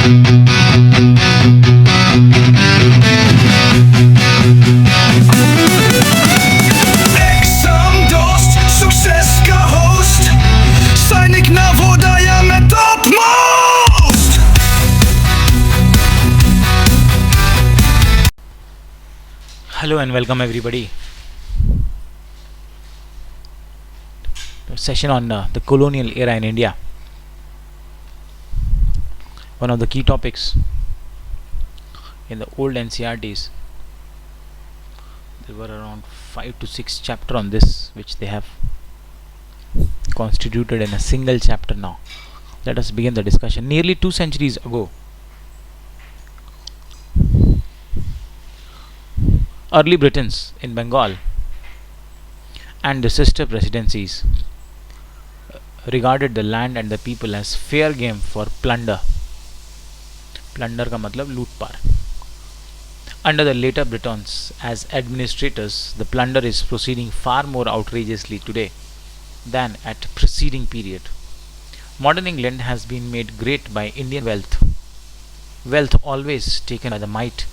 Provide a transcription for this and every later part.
Exam dost, success ka host. Sainik na vodaya mein topmost. Hello and welcome everybody to a session on the colonial era in India. One of the key topics in the old NCRTs. There were around 5 to 6 chapters on this, which they have constituted in a single chapter now. Let us begin the discussion. Nearly 2 centuries ago, early Britons in Bengal and the sister presidencies regarded the land and the people as fair game for plunder. Plunder का मतलब लूटपार. Under the later Britons as administrators, the plunder is proceeding far more outrageously today than at preceding period. Modern England has been made great by Indian wealth. Wealth always taken by the might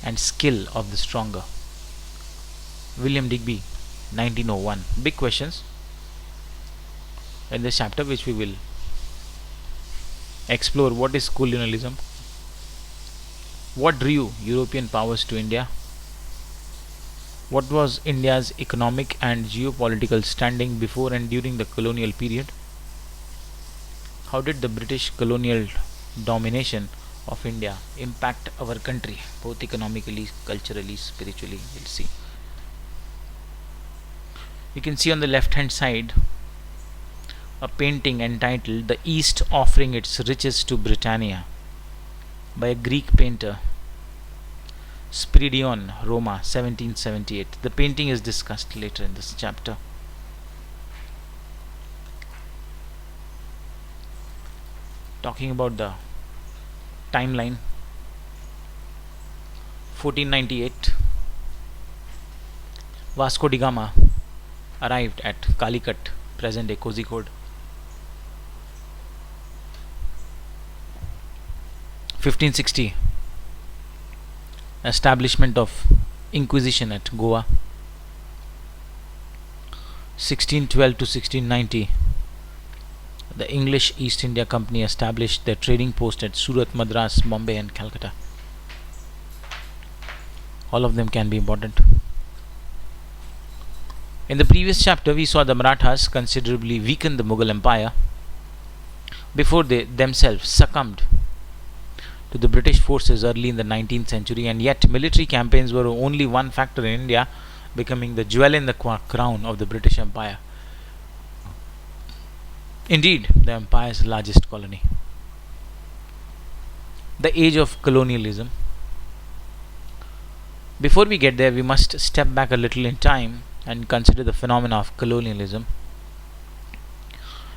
and skill of the stronger. William Digby, 1901. Big questions in this chapter, which we will explore. What is colonialism? What drew European powers to India? What was India's economic and geopolitical standing before and during the colonial period? How did the British colonial domination of India impact our country, both economically, culturally, spiritually? We'll see. You can see on the left hand side a painting entitled "The East Offering Its Riches to Britannia" by a Greek painter, Spiridion, Roma, 1778. The painting is discussed later in this chapter. Talking about the timeline, 1498, Vasco da Gama arrived at Calicut, present-day Kozhikode. 1560, establishment of Inquisition at Goa. 1612 to 1690, the English East India Company established their trading post at Surat, Madras, Bombay and Calcutta. All of them can be important. In the previous chapter, we saw the Marathas considerably weaken the Mughal Empire before they themselves succumbed to the British forces early in the 19th century, and yet military campaigns were only one factor in India becoming the jewel in the crown of the British Empire. Indeed, the empire's largest colony. The age of colonialism. Before we get there, we must step back a little in time and consider the phenomena of colonialism.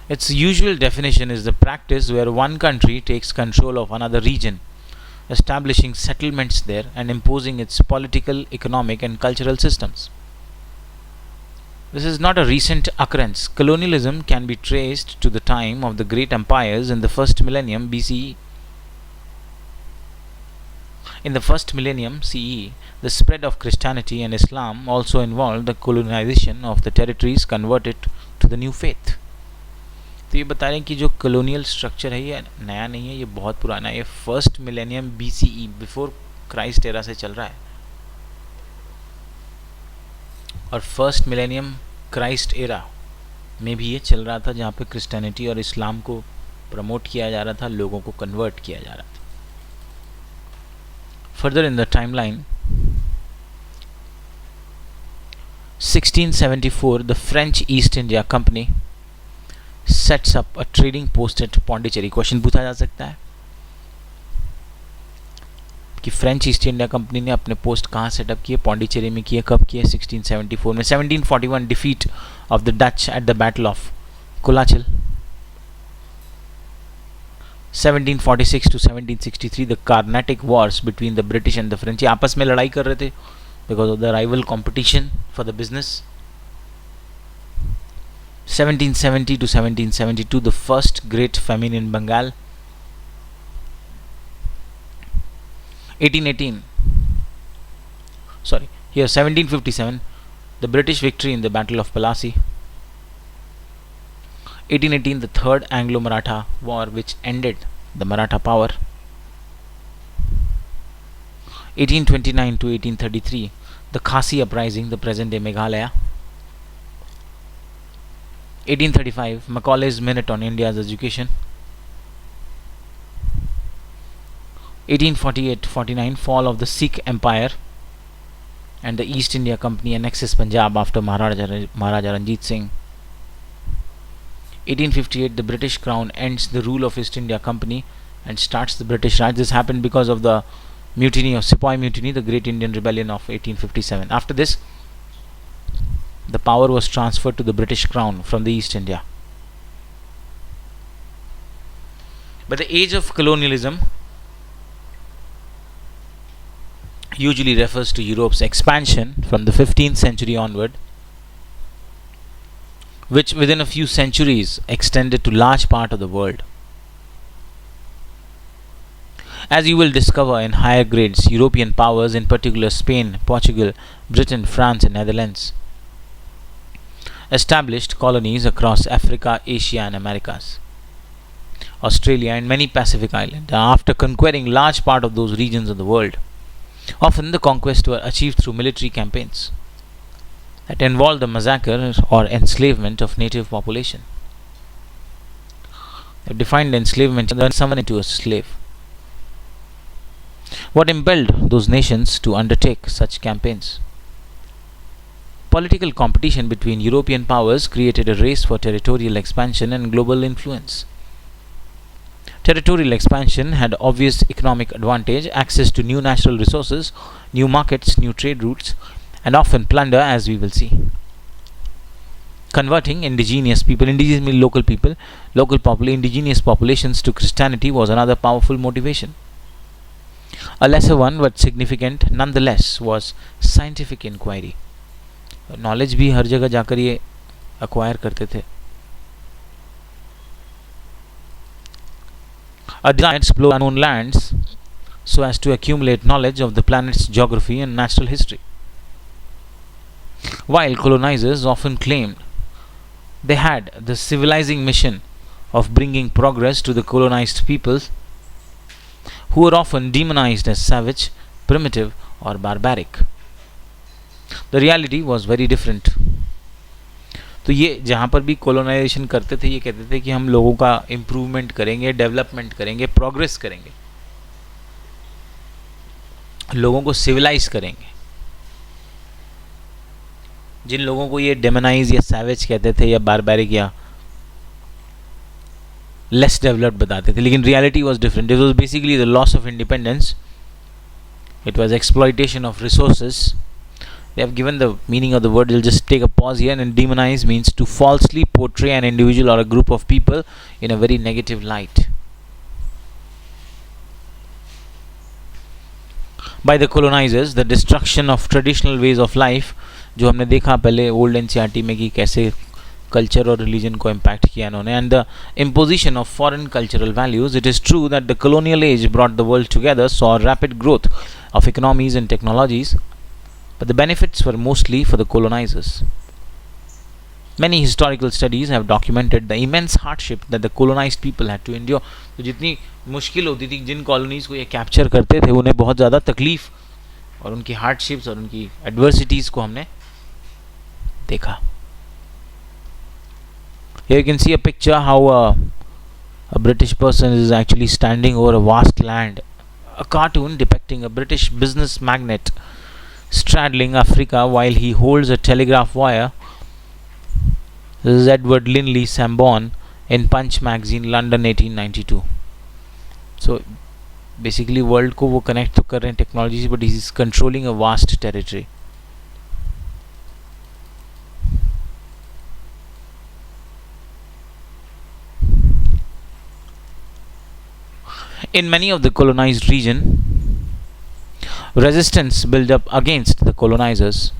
Its usual definition is the practice where one country takes control of another region, establishing settlements there and imposing its political, economic and cultural systems. This is not a recent occurrence. Colonialism can be traced to the time of the great empires in the first millennium BCE. In the first millennium CE, the spread of Christianity and Islam also involved the colonization of the territories converted to the new faith. तो ये बता रहे हैं कि जो colonial structure है ये नया नहीं है, ये बहुत पुराना है. ये first millennium BCE, before Christ era से चल रहा है, और फर्स्ट मिलेनियम क्राइस्ट एरा में भी ये चल रहा था, जहाँ पे क्रिश्चियनिटी और इस्लाम को प्रमोट किया जा रहा था, लोगों को कन्वर्ट किया जा रहा था. Further in the timeline, 1674, the French East India Company sets up a trading post at Pondicherry. Question पूछा जा सकता है कि फ्रेंच ईस्ट इंडिया कंपनी ने अपने पोस्ट कहाँ सेटअप किए? पौंडीचेरी में किए. कब किए? 1674 में. 1741 defeat of the Dutch at the battle of Colachel. 1746 to 1763, the Carnatic Wars between the British and the French. ये आपस में लड़ाई कर रहे थे because of the rival competition for the business. 1770 to 1772, the first great famine in Bengal. 1818, sorry, here 1757, the British victory in the Battle of Plassey. 1818, the Third Anglo-Maratha War, which ended the Maratha power. 1829 to 1833, the Khasi uprising, the present-day Meghalaya. 1835, Macaulay's Minute on India's Education. 1848-49, fall of the Sikh Empire and the East India Company annexes Punjab after Maharaja Ranjit Singh. 1858, the British Crown ends the rule of East India Company and starts the British Raj. This happened because of the mutiny of Sepoy Mutiny, the Great Indian Rebellion of 1857. After this, the power was transferred to the British Crown from the East India. But the age of colonialism usually refers to Europe's expansion from the 15th century onward, which within a few centuries extended to large part of the world. As you will discover in higher grades, European powers, in particular Spain, Portugal, Britain, France and Netherlands, established colonies across Africa, Asia and Americas, Australia and many Pacific islands. After conquering large part of those regions of the world, often the conquests were achieved through military campaigns that involved the massacre or enslavement of native population. They defined enslavement as turning someone into a slave. What impelled those nations to undertake such campaigns? Political competition between European powers created a race for territorial expansion and global influence. Territorial expansion had obvious economic advantage, access to new natural resources, new markets, new trade routes, and often plunder, as we will see. Converting indigenous people, indigenous means local people, indigenous populations to Christianity was another powerful motivation. A lesser one but significant nonetheless was scientific inquiry. Knowledge भी हर जगह जाकर ये acquire करते थे. A desire to explore unknown lands so as to accumulate knowledge of the planet's geography and natural history. While colonizers often claimed they had the civilizing mission of bringing progress to the colonized peoples, who were often demonized as savage, primitive or barbaric, the reality was very different. तो ये जहाँ पर भी colonisation करते थे, ये कहते थे कि हम लोगों का इम्प्रूवमेंट करेंगे, डेवलपमेंट करेंगे, प्रोग्रेस करेंगे, लोगों को सिविलाइज करेंगे. जिन लोगों को ये डेमोनाइज या सैवेज कहते थे या बारबैरिक या लेस डेवलप्ड बताते थे, लेकिन reality was different. It was basically the loss of independence, it was exploitation of resources. They have given the meaning of the word. We'll just take a pause here. And demonize means to falsely portray an individual or a group of people in a very negative light. By the colonizers, the destruction of traditional ways of life, जो हमने देखा पहले old NCERT में कि कैसे culture और religion को impact किया इन्होंने, and the imposition of foreign cultural values. It is true that the colonial age brought the world together, saw rapid growth of economies and technologies, but the benefits were mostly for the colonizers. Many historical studies have documented the immense hardship that the colonized people had to endure. तो जितनी मुश्किल होती थी जिन colonies को ये capture करते थे, उन्हें बहुत ज़्यादा तकलीफ और उनकी हार्डशिप्स और उनकी एडवर्सिटीज़ को हमने देखा. Here you can see a picture how a British person is actually standing over a vast land. A cartoon depicting a British business magnate straddling Africa while he holds a telegraph wire. This is Edward Linley Sambourne in Punch magazine, London 1892. So basically world को वो connect तो कर रहे हैं technologies, but he is controlling a vast territory. In many of the colonized region, resistance built up against the colonizers.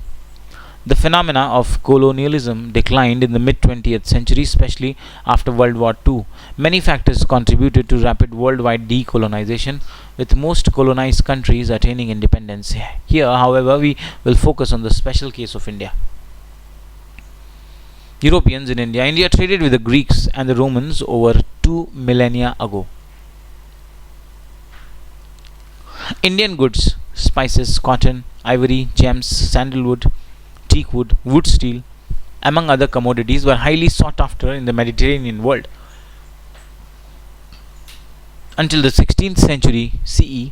The phenomena of colonialism declined in the mid 20th century, especially after World War II. Many factors contributed to rapid worldwide decolonization, with most colonized countries attaining independence. Here, however, we will focus on the special case of India. Europeans in India. India traded with the Greeks and the Romans over 2 millennia ago. Indian goods, spices, cotton, ivory, gems, sandalwood, teakwood, wood steel, among other commodities, were highly sought after in the Mediterranean world. Until the 16th century CE,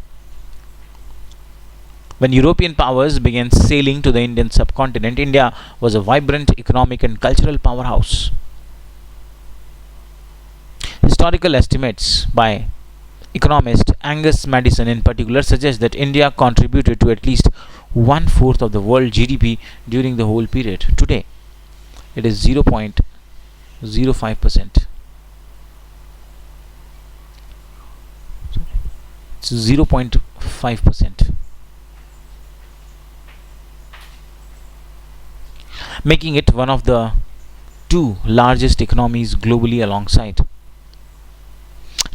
when European powers began sailing to the Indian subcontinent, India was a vibrant economic and cultural powerhouse. Historical estimates by economist Angus Madison in particular suggest that India contributed to at least one fourth of the world GDP during the whole period. Today, it is 0.05%. It's 0.5%, making it one of the two largest economies globally alongside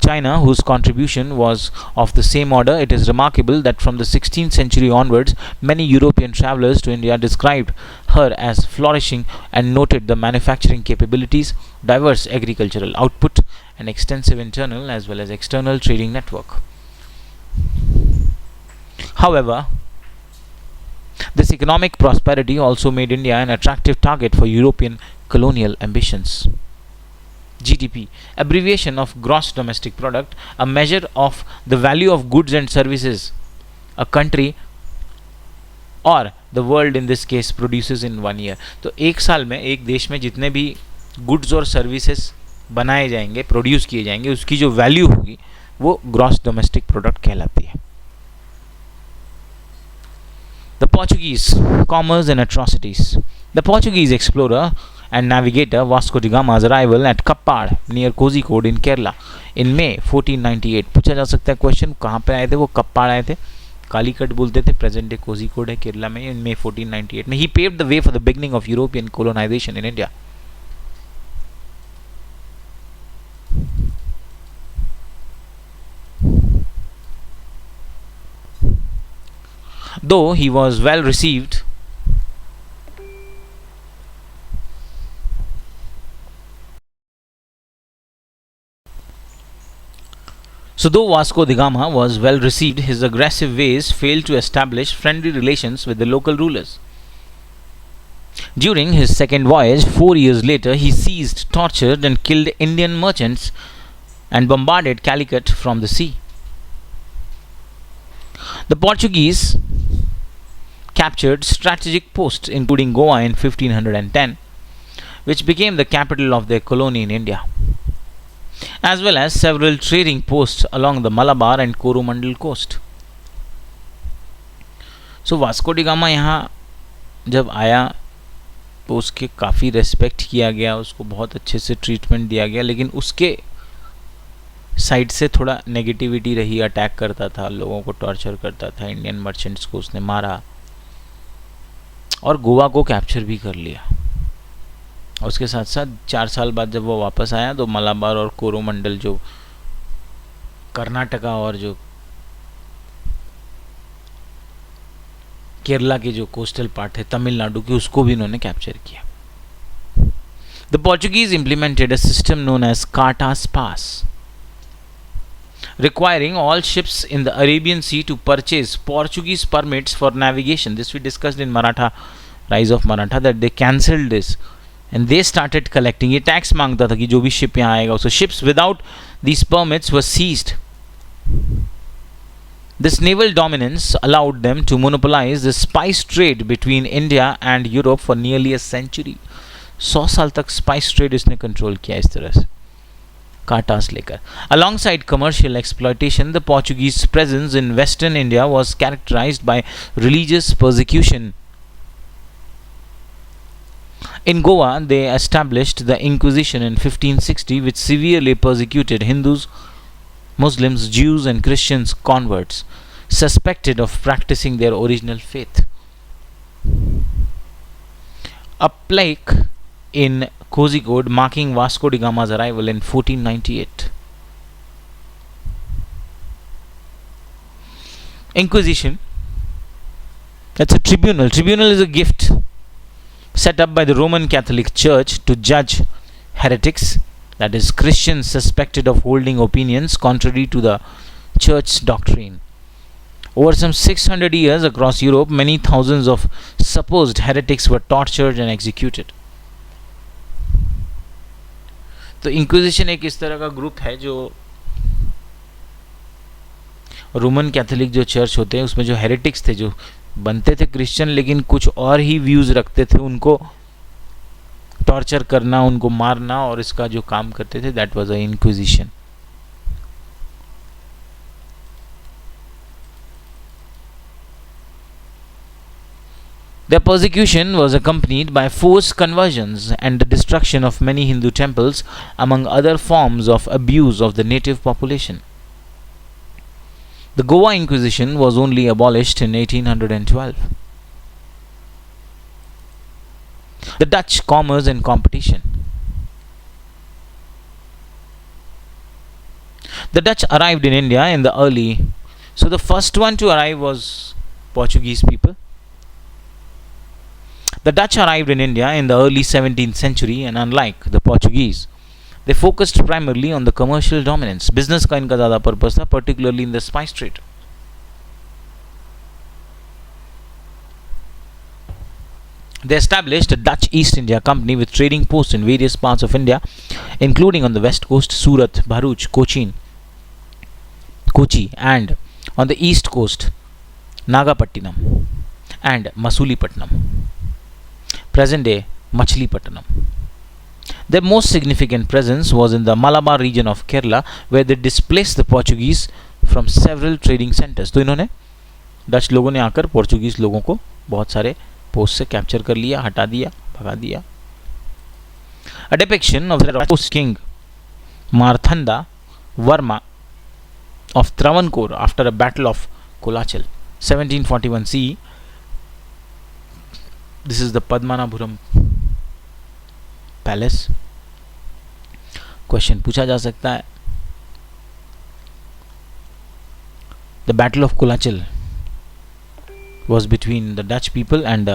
China, whose contribution was of the same order. It is remarkable that from the 16th century onwards, many European travelers to India described her as flourishing and noted the manufacturing capabilities, diverse agricultural output, and extensive internal as well as external trading network. However, this economic prosperity also made India an attractive target for European colonial ambitions. GDP, abbreviation of gross domestic product, a measure of the value of goods and services a country or the world in this case produces in 1 year. तो एक साल में एक देश में जितने भी goods और सर्विसेज बनाए जाएंगे, प्रोड्यूस किए जाएंगे, उसकी जो वैल्यू होगी वो ग्रॉस डोमेस्टिक प्रोडक्ट कहलाती है. The Portuguese, commerce and atrocities. The Portuguese explorer and navigator Vasco da Gama's arrival at Kappad near Kozhikode in Kerala in May 1498. पूछा जा सकता है क्वेश्चन, कहाँ पे आए थे वो? कप्पाड़ आए थे, कालीकट बोलते थे, प्रेजेंट डे कोझिकोड है केरला में. in May 1498 में he paved the way for the beginning of European colonization in India. Though he was well received, though Vasco da Gama was well received, his aggressive ways failed to establish friendly relations with the local rulers. During his second voyage, 4 years later, he seized, tortured, and killed Indian merchants and bombarded Calicut from the sea. The Portuguese captured strategic posts including Goa in 1510, which became the capital of their colony in India, as well as several trading posts along the Malabar and Coromandel coast. So Vasco D gamma यहाँ जब आया तो उसके काफ़ी respect किया गया, उसको बहुत अच्छे से ट्रीटमेंट दिया गया, लेकिन उसके साइड से थोड़ा नेगेटिविटी रही. अटैक करता था, लोगों को टॉर्चर करता था, इंडियन मर्चेंट्स को उसने मारा और गोवा को कैप्चर भी कर लिया. उसके साथ साथ 4 साल बाद जब वो वापस आया तो मलाबार और कोरोमंडल, जो कर्नाटका और जो केरला के जो कोस्टल पार्ट है तमिलनाडु की, उसको भी इन्होंने कैप्चर किया. The Portuguese implemented a system known as कार्टास pass, requiring all ships in the Arabian Sea to purchase Portuguese permits for navigation. This we discussed in Maratha, Rise of Maratha, that they cancelled this and they started collecting. ये tax मांगता था कि जो भी ship यहाँ आएगा, so ships without these permits were seized. This naval dominance allowed them to monopolize the spice trade between India and Europe for nearly a century. 100 साल तक spice trade इसने कंट्रोल किया इस तरह से काटास लेकर. Alongside commercial exploitation, the Portuguese presence in western India was characterized by religious persecution. In Goa, they established the Inquisition in 1560, which severely persecuted Hindus, Muslims, Jews, and Christians converts suspected of practicing their original faith. a plaque in Kozhikode marking Vasco da Gama's arrival in 1498. Inquisition, that's a tribunal. Tribunal is a gift set up by the Roman Catholic Church to judge heretics, that is, Christians suspected of holding opinions contrary to the Church's doctrine. Over some 600 years across Europe, many thousands of supposed heretics were tortured and executed. तो inquisition एक इस तरह का group है जो Roman Catholic जो church होते हैं उसमें जो हेरेटिक्स थे, जो बनते थे क्रिश्चियन लेकिन कुछ और ही व्यूज रखते थे, उनको टॉर्चर करना, उनको मारना और इसका जो काम करते थे, that was a inquisition. Their persecution was accompanied by forced conversions and the destruction of many Hindu temples, among other forms of abuse of the native population. The Goa Inquisition was only abolished in 1812. The Dutch commerce and competition. The Dutch arrived in India in the early. So the first one to arrive was Portuguese people. The Dutch arrived in India in the early 17th century and unlike the Portuguese, they focused primarily on the commercial dominance. Business का इनका ज़्यादा purpose था, particularly in the spice trade. They established a Dutch East India Company with trading posts in various parts of India, including on the west coast, Surat, Bharuch, Kochi, and on the east coast, Nagapattinam and Masulipatinam, present day Machilipatnam. Their most significant presence was in the Malabar region of Kerala, where they displaced the Portuguese from several trading centers. तो इन्होंने Dutch लोगों ने आकर Portuguese लोगों को बहुत सारे post से कैप्चर कर लिया, हटा दिया, भगा दिया. A depiction of the Rajput king Marthanda Varma of Travancore after a battle of Kolachal, 1741 CE. This is the Padmanabhuram Palace. Question पूछा जा सकता है. The Battle of Kolachal was between the Dutch people and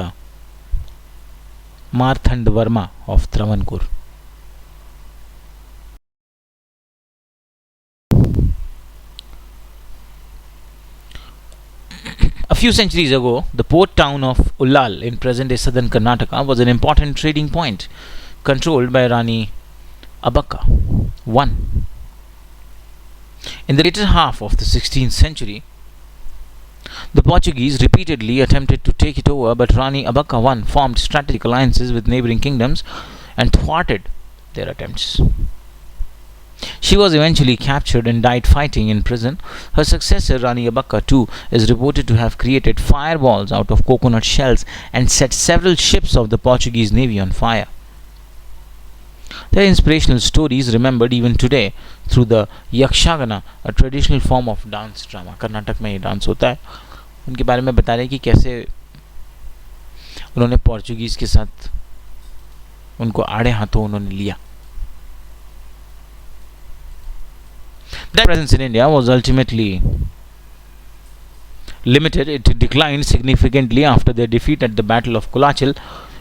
Marthandvarma of Travancore. A few centuries ago, the port town of Ullal in present-day southern Karnataka was an important trading point controlled by Rani Abakka I. In the later half of the 16th century, the Portuguese repeatedly attempted to take it over, but Rani Abakka I formed strategic alliances with neighboring kingdoms and thwarted their attempts. She was eventually captured and died fighting in prison. Her successor, Rani Abakka II, is reported to have created fireballs out of coconut shells and set several ships of the Portuguese navy on fire. Their inspirational stories remembered even today through the Yakshagana, a traditional form of dance drama. Karnataka में ये dance होता है. उनके बारे में बता रहे हैं कि कैसे उन्होंने पोर्चुगीज के साथ उनको आड़े हाथों उन्होंने लिया. Their presence in India was ultimately limited. It declined significantly after their defeat at the Battle of Kolachal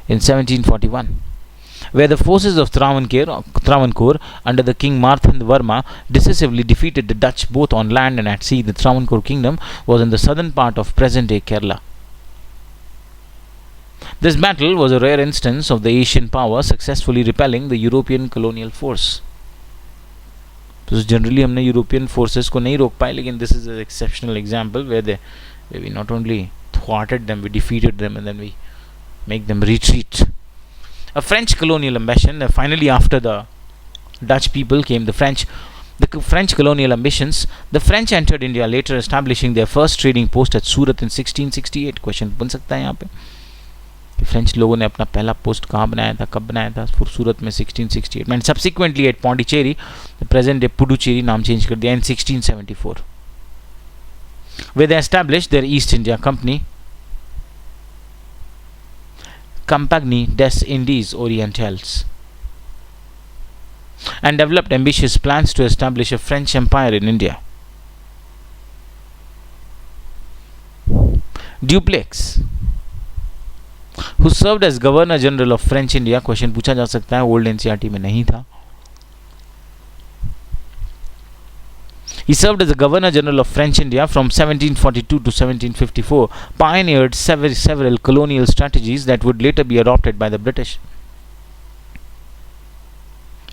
in 1741, where the forces of Travancore under the king Marthandvarma decisively defeated the Dutch both on land and at sea. The Travancore kingdom was in the southern part of present-day Kerala. This battle was a rare instance of the Asian power successfully repelling the European colonial force. तो generally हमने European forces को नहीं रोक पाए, लेकिन this is an exceptional example where we not only thwarted them, we defeated them and then we make them retreat. A French colonial ambition, finally after the Dutch people came the French colonial ambitions. The French entered India later, establishing their first trading post at Surat in 1668. Question बन सकता है यहाँ पे कि French लोगों ने अपना पहला पोस्ट कहाँ बनाया था, कब बनाया था? सूरत में 1668. And subsequently at Pondicherry, present day Puducherry, नाम चेंज कर दिया in 1674, where they established their East India Company. Compagnie des Indes Orientales, and developed ambitious plans to establish a French empire in India. Dupleix, who served as Governor General of French India, question पूछा जा सकता है, old NCERT में नहीं था. He served as the Governor General of French India from 1742 to 1754, pioneered several colonial strategies that would later be adopted by the British.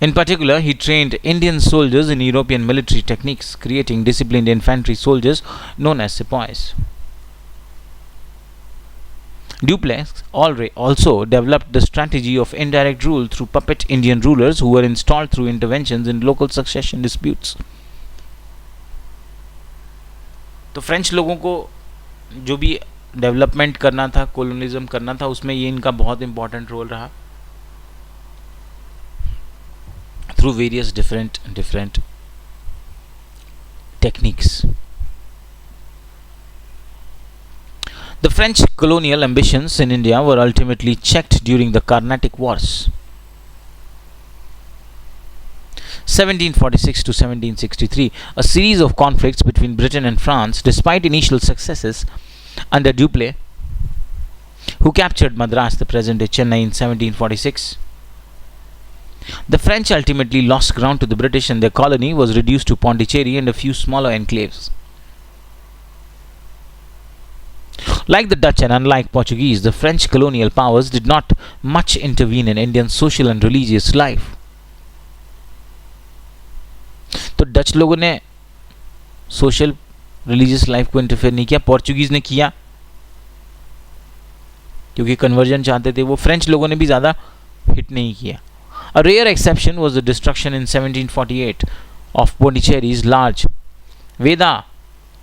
In particular, he trained Indian soldiers in European military techniques, creating disciplined infantry soldiers known as sepoys. Dupleix also developed the strategy of indirect rule through puppet Indian rulers who were installed through interventions in local succession disputes. तो French लोगों को जो भी development करना था, कोलोनिज्म करना था, उसमें ये इनका बहुत इंपॉर्टेंट रोल रहा. Through various different techniques. The French colonial ambitions in India were ultimately checked during the Carnatic Wars. 1746 to 1763, a series of conflicts between Britain and France, despite initial successes under Dupleix, who captured Madras, the present-day Chennai, in 1746. The French ultimately lost ground to the British and their colony was reduced to Pondicherry and a few smaller enclaves. Like the Dutch and unlike Portuguese, the French colonial powers did not much intervene in Indian social and religious life. तो Dutch लोगों ने social religious life को interfere नहीं किया, Portuguese ने किया क्योंकि conversion चाहते थे वो. फ्रेंच लोगों ने भी ज़्यादा हिट नहीं किया. A rare exception was the destruction in 1748 of Pondicherry's large Veda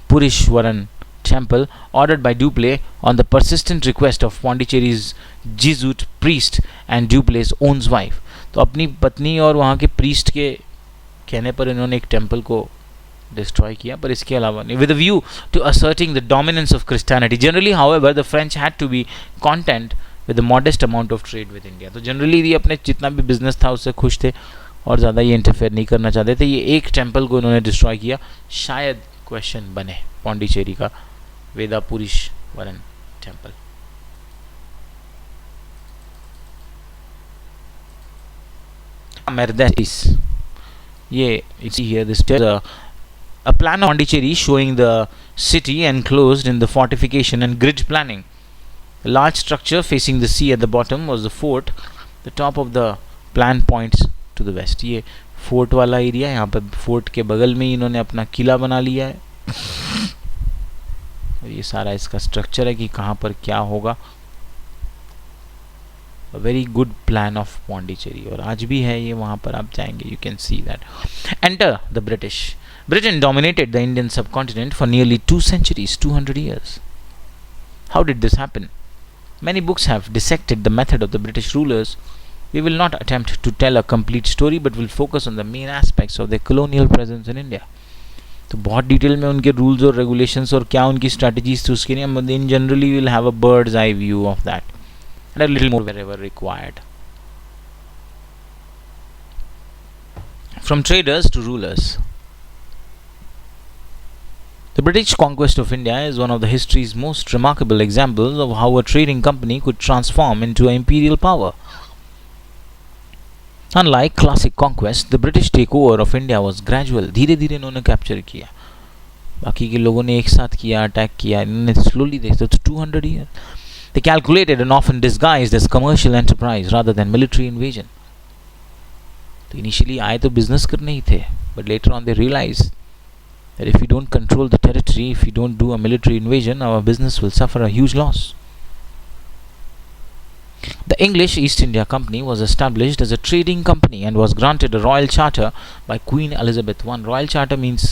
Purishwaran temple, ordered by Dupleix on the persistent request of Pondicherry's Jesuit priest and Dupleix's own wife. तो अपनी पत्नी और वहाँ के प्रीस्ट के कहने पर इन्होंने एक टेम्पल को डिस्ट्रॉय किया, पर इसके अलावा नहीं. With a view to asserting the dominance of Christianity. Generally however the French had to be content with a modest amount of trade with India. तो जनरली ये अपने जितना भी बिजनेस था उससे खुश थे और ज़्यादा ये इंटरफेयर नहीं करना चाहते थे. ये एक टेम्पल को इन्होंने डिस्ट्रॉय किया. शायद क्वेश्चन बने पौंडीचेरी का वेदापुरीश्वरन temple. Merdes. Yeah, you see here this a plan of Pondicherry showing the city enclosed in the fortification and grid planning. A large structure facing the sea at the bottom was the fort. The top of the plan points to the west. ये fort वाला area, यहाँ पे fort के बगल में इन्होंने अपना किला बना लिया है. और ये सारा इसका स्ट्रक्चर है कि कहाँ पर क्या होगा. A very good plan of Pondicherry, और आज भी है ये. वहाँ पर आप जाएंगे, you can see that. Enter the British. Britain dominated the Indian subcontinent for nearly 2 centuries, 200 years. How did this happen? Many books have dissected the method of the British rulers. We will not attempt to tell a complete story, but will focus on the main aspects of their colonial presence in India. तो बहुत detail में उनके rules और regulations और क्या उनकी strategies थी उसके लिए हम इन generally will have a bird's eye view of that and a little more wherever required. From traders to rulers. The British conquest of India is one of the history's most remarkable examples of how a trading company could transform into an imperial power. Unlike classic conquest, the British takeover of India was gradual. धीरे धीरे इन्होंने capture किया. बाकी के लोगों ने एक साथ किया, अटैक किया. इन्होंने स्लोली देखते तो 200 years. They calculated and often disguised as commercial enterprise rather than military invasion. तो initially आए तो business करने ही थे, but later on they realized that if we don't control the territory, if we don't do a military invasion, our business will suffer a huge loss. The English East India Company was established as a trading company and was granted a royal charter by Queen Elizabeth I. Royal charter means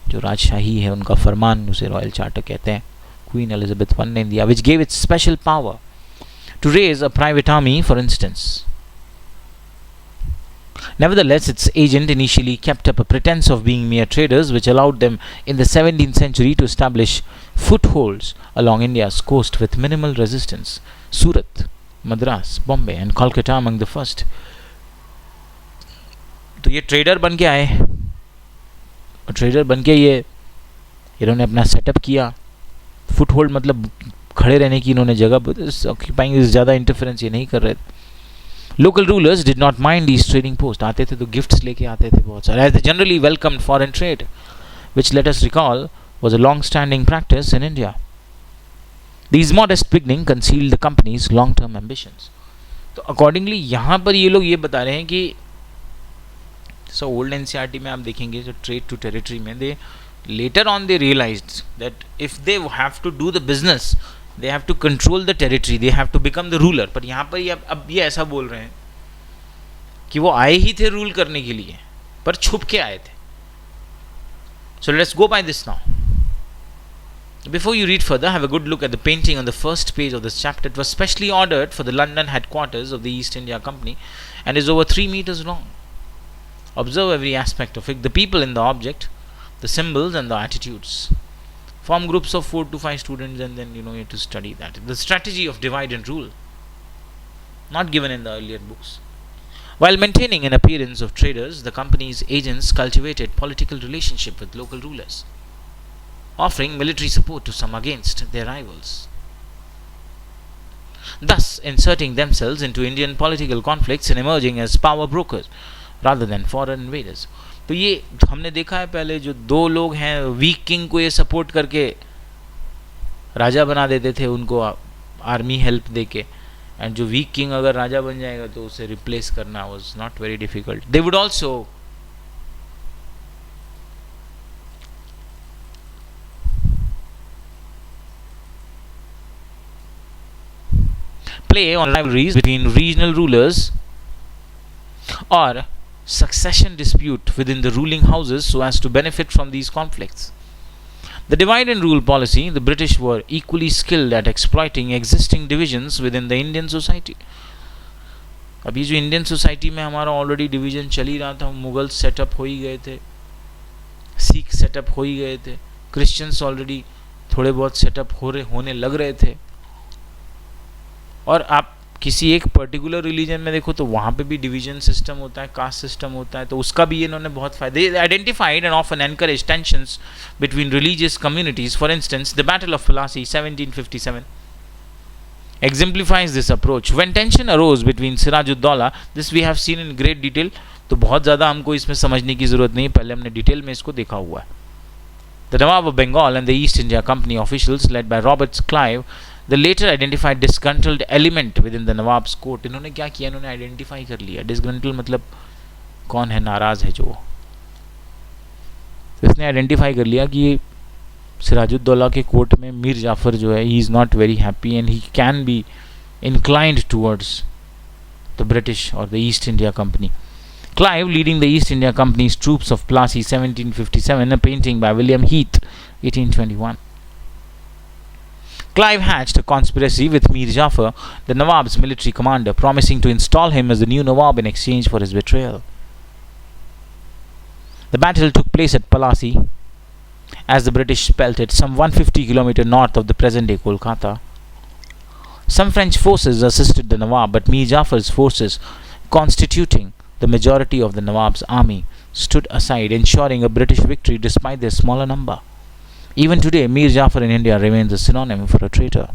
जो राजशाही है उनका फरमान, उसे royal charter कहते हैं. Queen Elizabeth I ने दिया, which gave it special power to raise a private army, for instance. Nevertheless, its agent initially kept up a pretense of being mere traders, which allowed them in the 17th century to establish footholds along India's coast with minimal resistance. Surat, Madras, Bombay and Kolkata among the first. तो ये trader बन के आए, और trader बन के ये इन्होंने अपना सेटअप किया. फुट होल्ड मतलब खड़े रहने की इन्होंने जगह ऑक्यूपाइंग, ज़्यादा इंटरफेरेंस ये नहीं कर रहे. Local rulers did not mind these trading post. आते थे तो गिफ्ट्स लेके आते थे बहुत सारे. As generally welcomed foreign trade, which let us recall was a long-standing practice in India. These modest beginnings concealed the company's long-term ambitions. तो accordingly यहाँ पर ये लोग ये बता रहे हैं कि so old NCERT में आप देखेंगे जो trade to territory में they later on they realized that if they have to do the business they have to control the territory, they have to become the ruler. पर यहाँ पर ये अब ये ऐसा बोल रहे हैं कि वो आए ही थे रूल करने के लिए पर छुप के आए थे. So let's go by this now. Before you read further, have a good look at the painting on the first page of this chapter. It was specially ordered for the London headquarters of the East India Company and is over 3 meters long. Observe every aspect of it, the people in the object, the symbols and the attitudes. Form groups of 4 to 5 students and then you have to study that. The strategy of divide and rule, not given in the earlier books. While maintaining an appearance of traders, the company's agents cultivated political relationship with local rulers, offering military support to some against their rivals, thus inserting themselves into Indian political conflicts and emerging as power brokers rather than foreign invaders. तो ये हमने देखा है पहले जो दो लोग हैं वीक किंग को ये सपोर्ट करके राजा बना देते थे, उनको आर्मी हेल्प देके, एंड जो वीक किंग अगर राजा बन जाएगा तो उसे रिप्लेस करना was not very difficult. They would also play on rivalries between regional rulers or succession dispute within the ruling houses so as to benefit from these conflicts. The divide and rule policy, the British were equally skilled at exploiting existing divisions within the Indian society. अभी जो Indian society में हमारा already division चल ही रहा था, Mughal setup हो ही गए थे, सिख सेटअप हो ही गए थे, क्रिश्चियंस ऑलरेडी थोड़े बहुत सेटअप होने लग रहे थे, और आप किसी एक पर्टिकुलर रिलीजन में देखो तो वहाँ पे भी डिवीजन सिस्टम होता है, कास्ट सिस्टम होता है, तो उसका भी इन्होंने बहुत फायदे. Identified and often encourage tensions between religious communities. For instance the battle of Plassey 1757 exemplifies this approach. When tension arose between Siraj-ud-Daulah, this we have seen in great detail, तो बहुत ज़्यादा हमको इसमें समझने की ज़रूरत नहीं, पहले हमने डिटेल में इसको देखा हुआ है. The Nawab of Bengal and the East India Company officials led by Robert Clive, the later identified disgruntled element within the Nawab's court. इन्होंने क्या किया, इन्होंने आइडेंटिफाई कर लिया. डिसग्रंटल मतलब कौन है, नाराज़ है जो. तो इसने आइडेंटिफाई कर लिया कि सिराजुद्दौला के कोर्ट में मीर जाफर जो है, he is not very happy and he can be inclined towards the British or the East India Company. Clive leading the East India Company's troops of Plassey 1757, a painting by William Heath 1821. Clive hatched a conspiracy with Mir Jafar, the Nawab's military commander, promising to install him as the new Nawab in exchange for his betrayal. The battle took place at Plassey, as the British spelt it, some 150 km north of the present-day Kolkata. Some French forces assisted the Nawab, but Mir Jafar's forces, constituting the majority of the Nawab's army, stood aside, ensuring a British victory despite their smaller number. Even today, Mir Jafar in India remains a synonym for a traitor.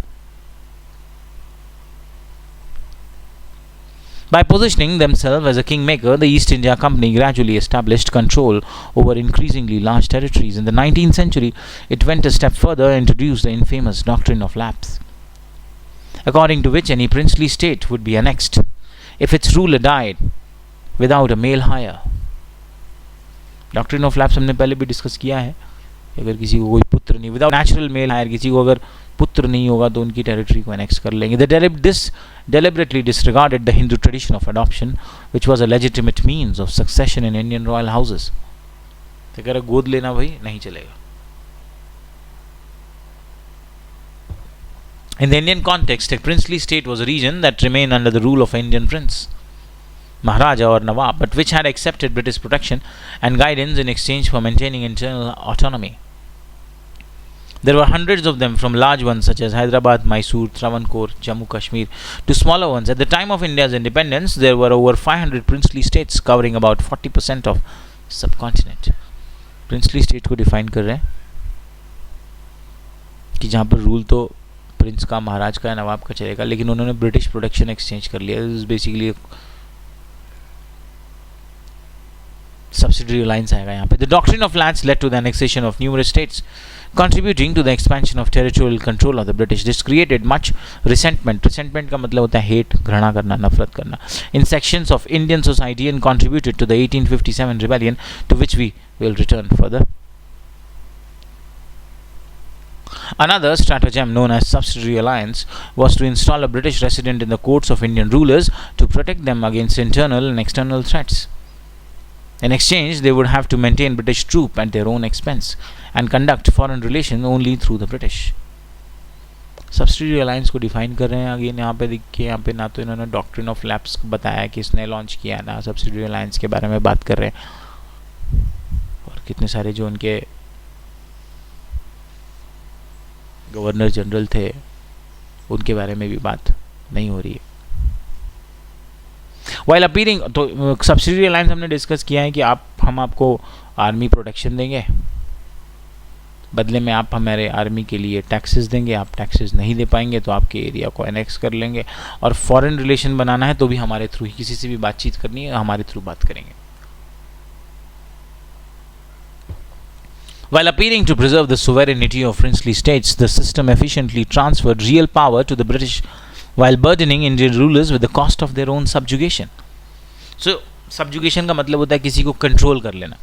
By positioning themselves as a kingmaker, the East India Company gradually established control over increasingly large territories. In the 19th century, it went a step further and introduced the infamous doctrine of lapse, according to which any princely state would be annexed if its ruler died without a male heir. Doctrine of lapse हमने पहले भी discuss किया है. अगर किसी को कोई पुत्र नहीं, विदाउट नेचुरल मेल हायर, किसी को अगर पुत्र नहीं होगा तो उनकी टेरिटरी को एनेक्स कर लेंगे. This deliberately disregarded the Hindu tradition of adoption, which was a legitimate means of succession in Indian royal houses. तो कह रहा गोद लेना भाई नहीं चलेगा. In the Indian context, a princely state was a region that remained under the rule of an Indian prince, Maharaja or Nawab, but which had accepted British protection and guidance in exchange for maintaining internal autonomy. There were hundreds of them, from large ones such as Hyderabad, Mysore, Travancore, Jammu Kashmir, to smaller ones. At the time of India's independence, there were over 500 princely states covering about 40% of subcontinent. Princely state को define कर रहे हैं कि जहाँ पर rule तो Prince का, महाराज का, नवाब का चलेगा, लेकिन उन्होंने ब्रिटिश प्रोटेक्शन एक्सचेंज कर लिया. This is basically subsidiary alliance आएगा यहाँ पे. The doctrine of lands led to the annexation of numerous states, contributing to the expansion of territorial control of the British. This created much resentment. Resentment का मतलब होता है hate, घृणा करना, नफरत करना, in sections of Indian society, and contributed to the 1857 rebellion, to which we will return further. Another stratagem known as subsidiary alliance was to install a British resident in the courts of Indian rulers to protect them against internal and external threats. In exchange, they would have to maintain British troops at their own expense and conduct foreign relations only through the British. Subsidiary alliance को define कर रहे हैं. Again यहाँ पे देखिए, यहाँ पे ना तो इन्होंने डॉक्ट्रिन ऑफ लैप्स बताया कि इसने लॉन्च किया, ना subsidiary alliance के बारे में बात कर रहे हैं, और कितने सारे जो उनके गवर्नर जनरल थे उनके बारे में भी बात नहीं हो रही है. While appearing, तो सब्सिडी अलायंस हमने डिस्कस किया है कि हम आपको आर्मी प्रोटेक्शन देंगे, बदले में आप हमारे आर्मी के लिए टैक्सेस देंगे, आप टैक्सेस नहीं दे पाएंगे तो आपके एरिया को एनेक्स कर लेंगे, और फॉरेन रिलेशन बनाना है तो भी हमारे थ्रू ही, किसी से भी बातचीत करनी है हमारे थ्रू बात करेंगे. While appearing to preserve the sovereignty of princely states, the system efficiently transferred real power to the British, while burdening Indian rulers with the cost of their own subjugation. So, subjugation का मतलब होता है किसी को control कर लेना.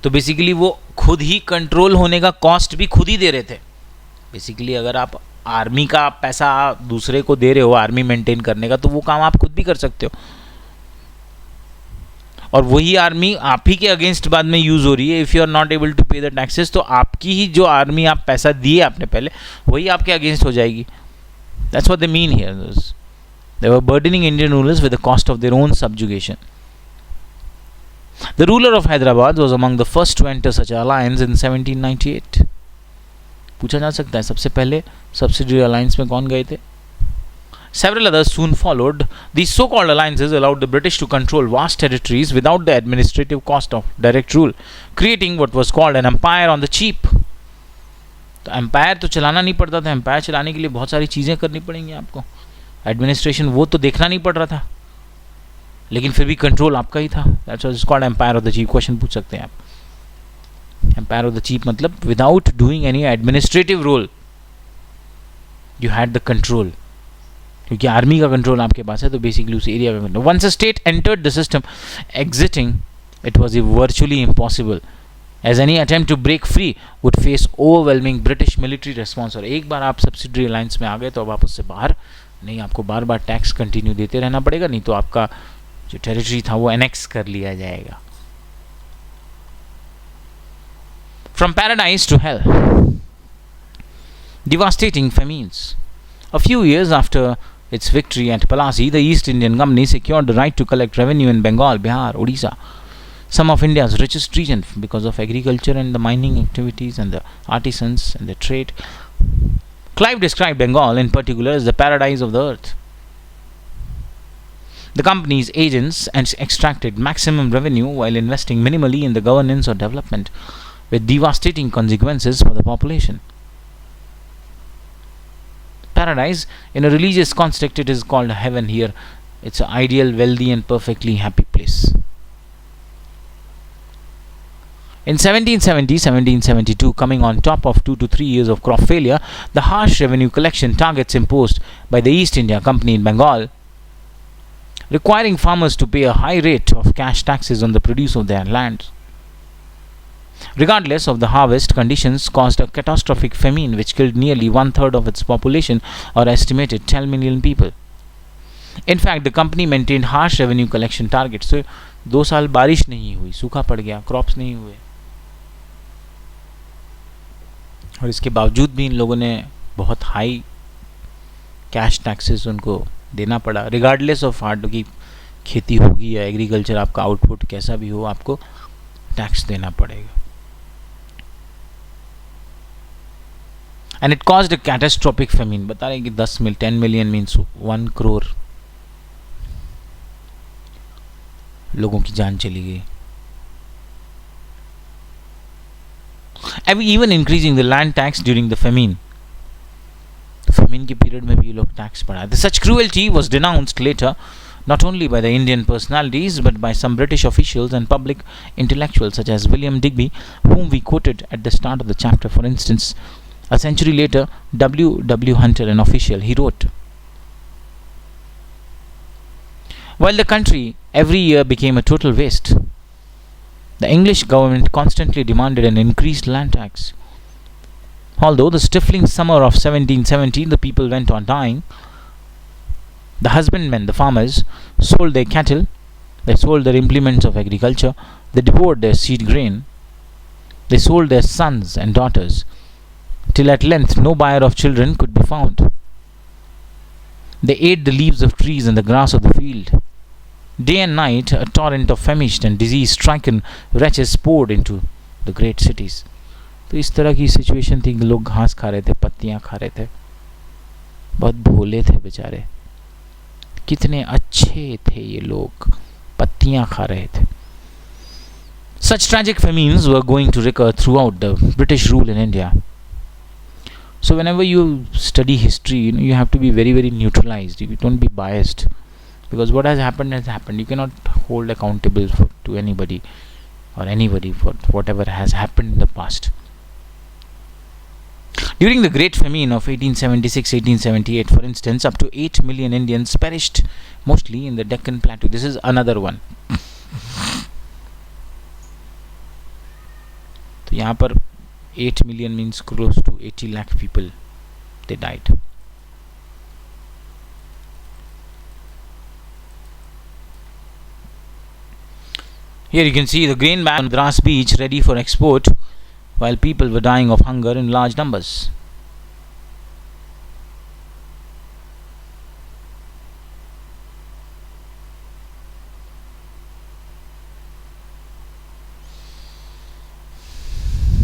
तो basically वो खुद ही कंट्रोल होने का कॉस्ट भी खुद ही दे रहे थे. बेसिकली अगर आप आर्मी का पैसा दूसरे को दे रहे हो आर्मी मेंटेन करने का, तो वो काम आप खुद भी कर सकते हो, और वही आर्मी आप ही के अगेंस्ट बाद में यूज हो रही है. If you are not able to pay the taxes, तो आपकी ही जो आर्मी आप पैसा दिए आपने पहले, वही आपके अगेंस्ट हो जाएगी. That's what they mean here. They were burdening Indian rulers with the cost of their own subjugation. The ruler of Hyderabad was among the first to enter such an alliance in 1798. पूछा जा सकता है सबसे पहले subsidiary alliance में कौन गए थे? Several others soon followed. These so-called alliances allowed the British to control vast territories without the administrative cost of direct rule, creating what was called an empire on the cheap. तो empire तो चलाना नहीं पड़ता था. Empire चलाने के लिए बहुत सारी चीज़ें करनी पड़ेंगी आपको, एडमिनिस्ट्रेशन वो तो देखना नहीं पड़ रहा था, लेकिन फिर भी कंट्रोल आपका ही था. That's what is called empire of the chief. Question पूछ सकते हैं आप, एम्पायर ऑफ द चीफ मतलब without doing any administrative role you had the control, क्योंकि आर्मी का कंट्रोल आपके पास है, तो बेसिकली उस एरिया में. Once a state entered the system, exiting it was virtually impossible, as any attempt to break free would face overwhelming British military response. और एक बार आप सब्सिडरी अलायंस में आ गए तो अब आप उससे बाहर नहीं, आपको बार बार टैक्स कंटिन्यू देते रहना पड़ेगा, नहीं तो आपका जो टेरिटरी था वो एनेक्स कर लिया जाएगा. From paradise to hell. Devastating famines. A few years after its victory at Palasi, the East Indian Company secured the right to collect revenue in Bengal, Bihar, Odisha, some of India's richest region, because of agriculture and the mining activities and the artisans and the trade. Clive described Bengal in particular as the paradise of the earth. The company's agents extracted maximum revenue while investing minimally in the governance or development, with devastating consequences for the population. Paradise, in a religious context, it is called heaven here. It's an ideal, wealthy and perfectly happy place. In 1770-1772, coming on top of 2 to 3 years of crop failure, the harsh revenue collection targets imposed by the East India Company in Bengal, requiring farmers to pay a high rate of cash taxes on the produce of their lands. Regardless of the harvest, conditions caused a catastrophic famine which killed nearly 1/3 of its population, or estimated 10 million people. In fact, the company maintained harsh revenue collection targets. So, 2 साल बारिश नहीं हुई, सूखा पड़ गया, crops नहीं हुए, और इसके बावजूद भी इन लोगों ने बहुत हाई कैश टैक्सेस उनको देना पड़ा. रिगार्डलेस ऑफ हार्ड की खेती होगी या एग्रीकल्चर, आपका आउटपुट कैसा भी हो, आपको टैक्स देना पड़ेगा. and it caused a catastrophic famine. बता रहे कि 10 million means 1 crore लोगों की जान चली गई. Even increasing the land tax during the famine. Famine के period में भी ये लोग tax बढ़ा. Such cruelty was denounced later not only by the Indian personalities but by some British officials and public intellectuals such as William Digby, whom we quoted at the start of the chapter. For instance, a century later, W. Hunter, an official, he wrote, while the country every year became a total waste, the English government constantly demanded an increased land tax. Although the stifling summer of 1717 the people went on dying, the husbandmen, the farmers, sold their cattle, they sold their implements of agriculture, they devoured their seed grain, they sold their sons and daughters, till at length no buyer of children could be found. They ate the leaves of trees and the grass of the field. Day and night a torrent of famished and disease-stricken wretches poured into the great cities. तो इस तरह की situation थी. लोग घास खा रहे थे, पत्तियां खा रहे थे, बहुत भोले थे बेचारे. कितने अच्छे थे ये लोग, पत्तियां खा रहे थे. Such tragic famines were going to recur throughout the British rule in India. So whenever you study history, you have to be very, very neutralized. You don't be biased, because what has happened has happened. You cannot hold accountable to anybody for whatever has happened in the past. During the Great Famine of 1876-1878, for instance, up to 8 million Indians perished, mostly in the Deccan Plateau. This is another one. तो यहाँ पर 8 million means close to 80 lakh people, they died. Here you can see the grain bag on Madras beach ready for export, while people were dying of hunger in large numbers.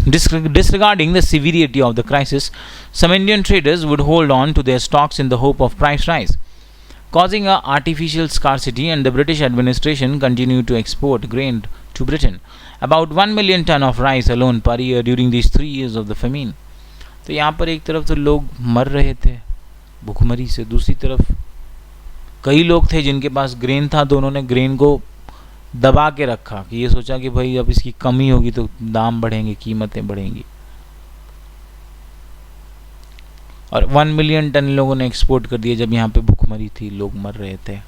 Disregarding the severity of the crisis, some Indian traders would hold on to their stocks in the hope of price rise, causing an artificial scarcity, and the British administration continued to export grain to Britain. About 1 million ton of rice alone per year during these 3 years of the famine. तो यहाँ पर एक तरफ तो लोग मर रहे थे भूखमरी से, दूसरी तरफ कई लोग थे जिनके पास ग्रेन था, तो उन्होंने ग्रेन को दबा के रखा कि ये सोचा कि भाई अब इसकी कमी होगी तो दाम बढ़ेंगे, कीमतें बढ़ेंगी. और 1 मिलियन टन लोगों ने एक्सपोर्ट कर दिए जब यहाँ पे भूखमरी थी, लोग मर रहे थे.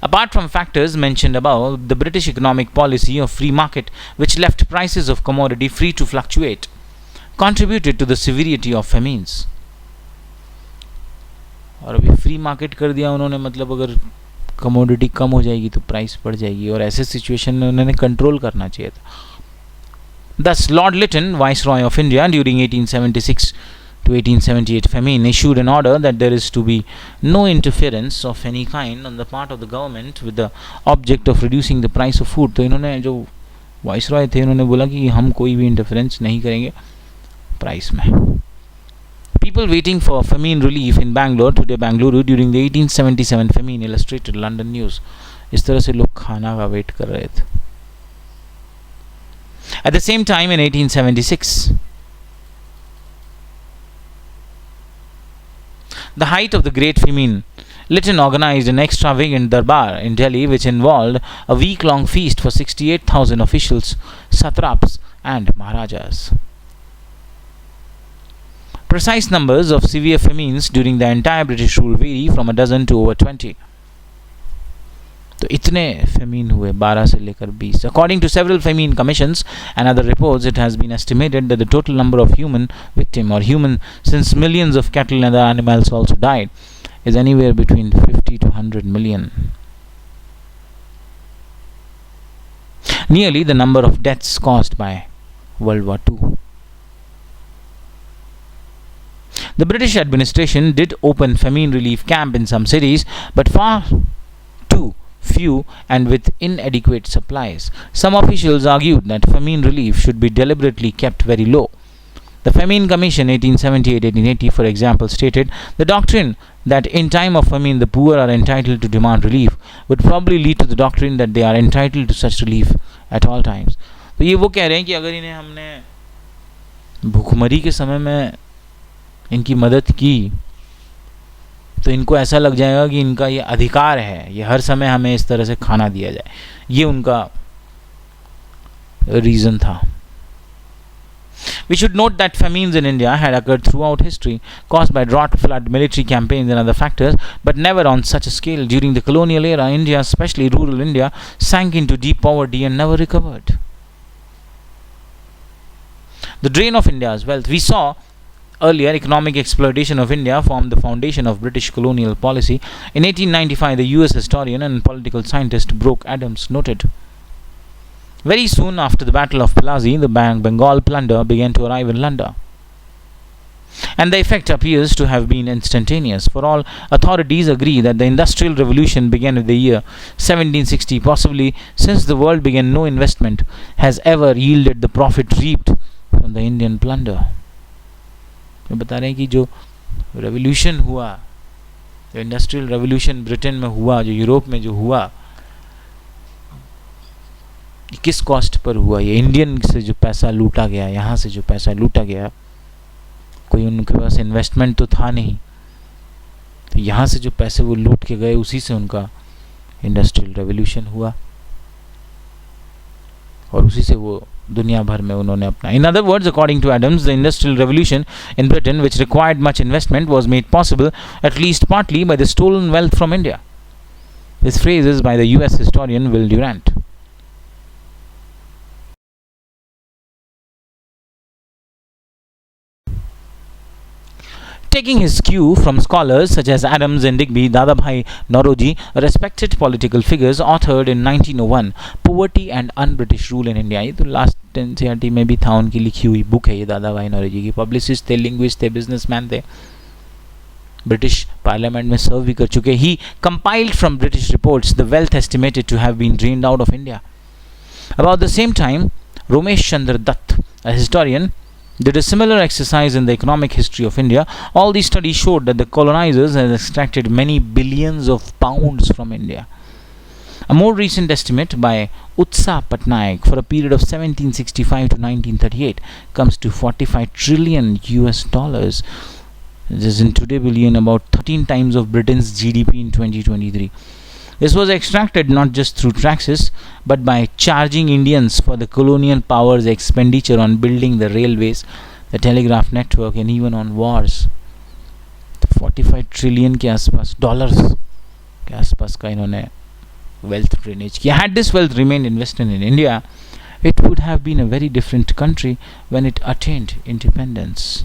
Apart from factors mentioned above, the British economic policy of free market, which left prices of commodity free to fluctuate, contributed to the severity of famines. और अभी फ्री मार्केट कर दिया उन्होंने, मतलब अगर कमोडिटी कम हो जाएगी तो प्राइस बढ़ जाएगी, और ऐसे सिचुएशन में उन्होंने कंट्रोल करना चाहिए था. Thus, Lord Lytton, Viceroy of India during 1876 to 1878 famine, issued an order that there is to be no interference of any kind on the part of the government with the object of reducing the price of food. तो इन्होंने जो viceroy थे उन्होंने बोला कि हम कोई भी इंटरफेरेंस नहीं करेंगे प्राइस में. People waiting for famine relief in Bangalore, today Bangalore, during the 1877 famine, illustrated London News. इस तरह से लोग खाना का वेट कर रहे थे. At the same time, in 1876, the height of the Great Famine, Lytton organized an extravagant darbar in Delhi, which involved a week-long feast for 68,000 officials, satraps, and maharajas. Precise numbers of severe famines during the entire British rule vary from a dozen to over 20. तो इतने famine हुए 12 से लेकर 20. According to several famine commissions and other reports, it has been estimated that the total number of human victim or human, since millions of cattle and other animals also died, is anywhere between 50 to 100 million. Nearly the number of deaths caused by World War II. The British administration did open famine relief camp in some cities, but far too few and with inadequate supplies. Some officials argued that famine relief should be deliberately kept very low. The Famine Commission 1878-1880, for example, stated the doctrine that in time of famine the poor are entitled to demand relief would probably lead to the doctrine that they are entitled to such relief at all times. तो ये वो कह रहे हैं कि अगर इन्हें हमने भूखमरी के समय में इनकी मदद की तो इनको ऐसा लग जाएगा कि इनका ये अधिकार है, ये हर समय हमें इस तरह से खाना दिया जाए. ये उनका रीज़न था. We should note that famines in India had occurred throughout history, caused by drought, flood, military campaigns and other factors, but never on such a scale. During the colonial era, India, especially rural India, sank into deep poverty and never recovered. The drain of India's wealth. We saw earlier economic exploitation of India formed the foundation of British colonial policy. In 1895, the US historian and political scientist Brooke Adams noted, very soon after the Battle of Plassey, the Bengal plunder began to arrive in London, and the effect appears to have been instantaneous. For all authorities agree that the Industrial Revolution began with the year 1760. Possibly, since the world began, no investment has ever yielded the profit reaped from the Indian plunder. मैं बता रहे हैं कि जो revolution हुआ, जो industrial revolution Britain में हुआ, जो यूरोप में जो हुआ, किस कॉस्ट पर हुआ? ये इंडियन से जो पैसा लूटा गया, यहाँ से जो पैसा लूटा गया, कोई उनके पास इन्वेस्टमेंट तो था नहीं, तो यहाँ से जो पैसे वो लूट के गए उसी से उनका इंडस्ट्रियल रेवोल्यूशन हुआ और उसी से वो दुनिया भर में उन्होंने अपना. In other words, according to Adams, the industrial revolution in Britain, which required much investment, was made possible at least partly by the stolen wealth from India. This phrase is by the US historian Will Durant. Taking his cue from scholars such as Adams and Digby, Dadabhai Naoroji, respected political figures, authored in 1901 Poverty and Un-British Rule in India. ये तो last NCERT में भी था, उनकी लिखी हुई book है ये दादाभाई नौरोजी की. पब्लिसिस्ट थे, लिंग्विस्ट थे, बिजनेसमैन थे, ब्रिटिश पार्लियामेंट में सर्व भी कर चुके. He compiled from British reports the wealth estimated to have been drained out of India. About the same time, Romesh Chandra Dutt, a historian, did a similar exercise in the economic history of India. All these studies showed that the colonizers had extracted many billions of pounds from India. A more recent estimate by Utsa Patnaik for a period of 1765 to 1938 comes to 45 trillion US dollars. This is in today billion, about 13 times of Britain's GDP in 2023. This was extracted not just through taxes, but by charging Indians for the colonial power's expenditure on building the railways, the telegraph network, and even on wars. 45 trillion के आसपास dollars के आसपास का इन्होंने wealth drainage किया. Had this wealth remained invested in India, it would have been a very different country when it attained independence.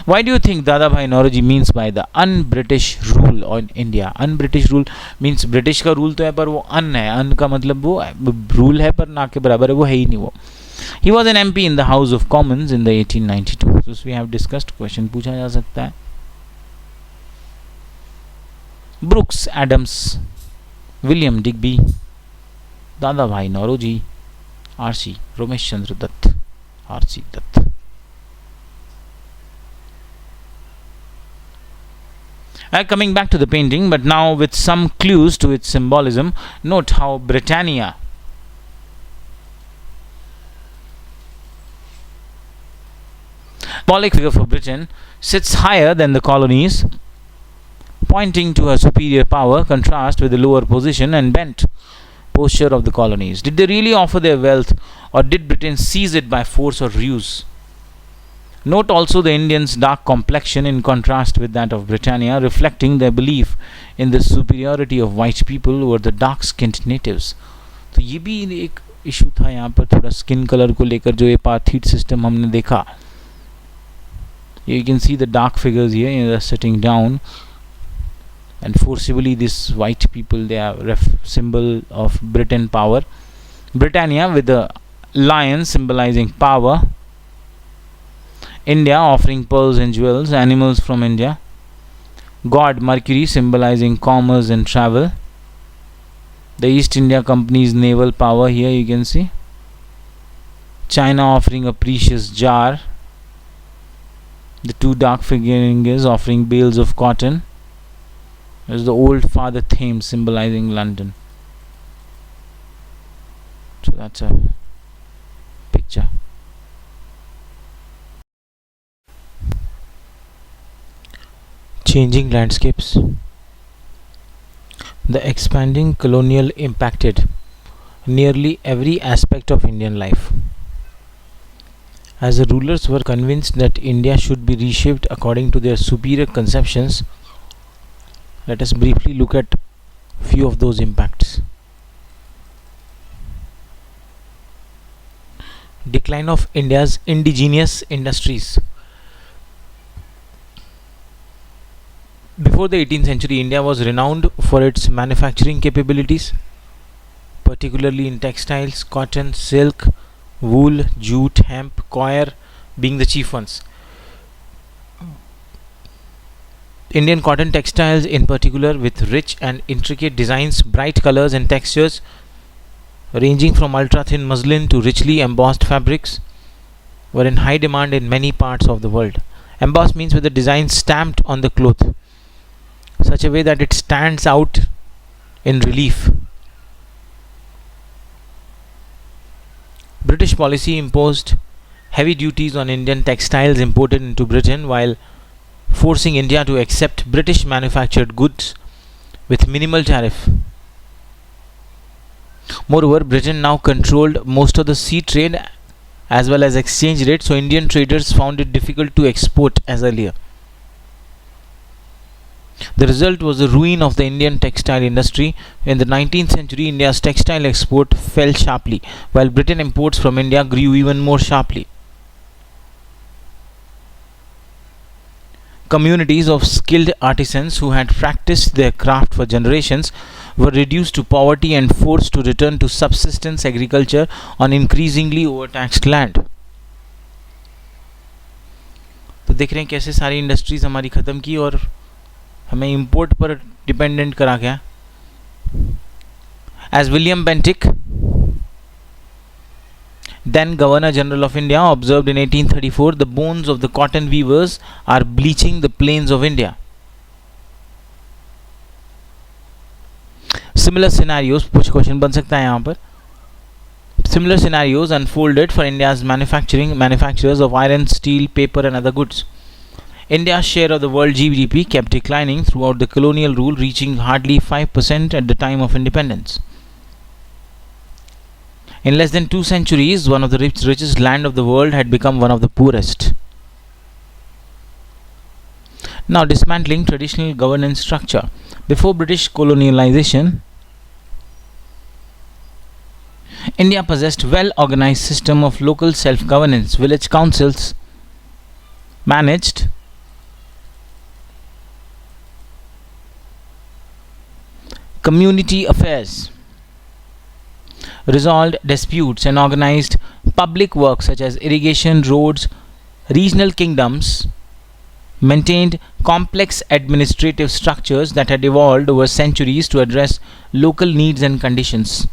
Why do you think Dadabhai Naoroji means by the un-British rule on India? Un-British rule means British का rule तो है पर वो un है. Un का मतलब वो rule है पर ना के बराबर है, वो है ही नहीं वो. He was an MP in the House of Commons in the 1892. So we have discussed. Question पूछा जा सकता है. Brooks, Adams, William Digby, Dadabhai Naoroji, R.C. Romesh Chandra Dutt, R.C. Dutt. Coming back to the painting, but now with some clues to its symbolism. Note how Britannia, symbolic figure for Britain, sits higher than the colonies, pointing to her superior power, contrast with the lower position and bent posture of the colonies. Did they really offer their wealth, or did Britain seize it by force or ruse? Note also the Indians' dark complexion in contrast with that of Britannia, reflecting their belief in the superiority of white people over the dark-skinned natives. तो ये भी एक issue था यहाँ पर, थोड़ा skin colour को लेकर जो एपार्थीड सिस्टम हमने देखा. You can see the dark figures here, they are sitting down, and forcibly these white people, they are symbol of Britain power. Britannia with the lion symbolizing power. India offering pearls and jewels, animals from India. God Mercury symbolizing commerce and travel. The East India Company's naval power here you can see. China offering a precious jar. The two dark figurines offering bales of cotton. There's the old Father Thames symbolizing London. So that's a picture. Changing landscapes. The expanding colonial impacted nearly every aspect of Indian life. As the rulers were convinced that India should be reshaped according to their superior conceptions, let us briefly look at few of those impacts. Decline of India's indigenous industries. Before the 18th century, India was renowned for its manufacturing capabilities, particularly in textiles, cotton, silk, wool, jute, hemp, coir being the chief ones. Indian cotton textiles, in particular, with rich and intricate designs, bright colors, and textures, ranging from ultra thin muslin to richly embossed fabrics, were in high demand in many parts of the world. Embossed means with the design stamped on the cloth, such a way that it stands out in relief. British policy imposed heavy duties on Indian textiles imported into Britain while forcing India to accept British manufactured goods with minimal tariff. Moreover, Britain now controlled most of the sea trade as well as exchange rate, so Indian traders found it difficult to export as earlier. The result was the ruin of the Indian textile industry. In the 19th century, India's textile export fell sharply, while Britain imports from India grew even more sharply. Communities of skilled artisans who had practiced their craft for generations were reduced to poverty and forced to return to subsistence agriculture on increasingly overtaxed land. तो देख रहे हैं कैसे सारी industries हमारी ख़त्म की और हमें इंपोर्ट पर डिपेंडेंट करा गया. As William Bentinck, then Governor General of India, observed in 1834, the bones of the cotton weavers are bleaching the plains of India. Similar scenarios, कुछ क्वेश्चन बन सकता है यहाँ पर. Similar scenarios unfolded for India's manufacturers of iron, steel, paper, and other goods. India's share of the world GDP kept declining throughout the colonial rule, reaching hardly 5% at the time of independence. In less than 2 centuries, one of the richest land of the world had become one of the poorest. Now, dismantling traditional governance structure. Before British colonialization, India possessed well-organized system of local self-governance. Village councils managed community affairs, resolved disputes, and organized public works such as irrigation, roads. Regional kingdoms maintained complex administrative structures that had evolved over centuries to address local needs and conditions.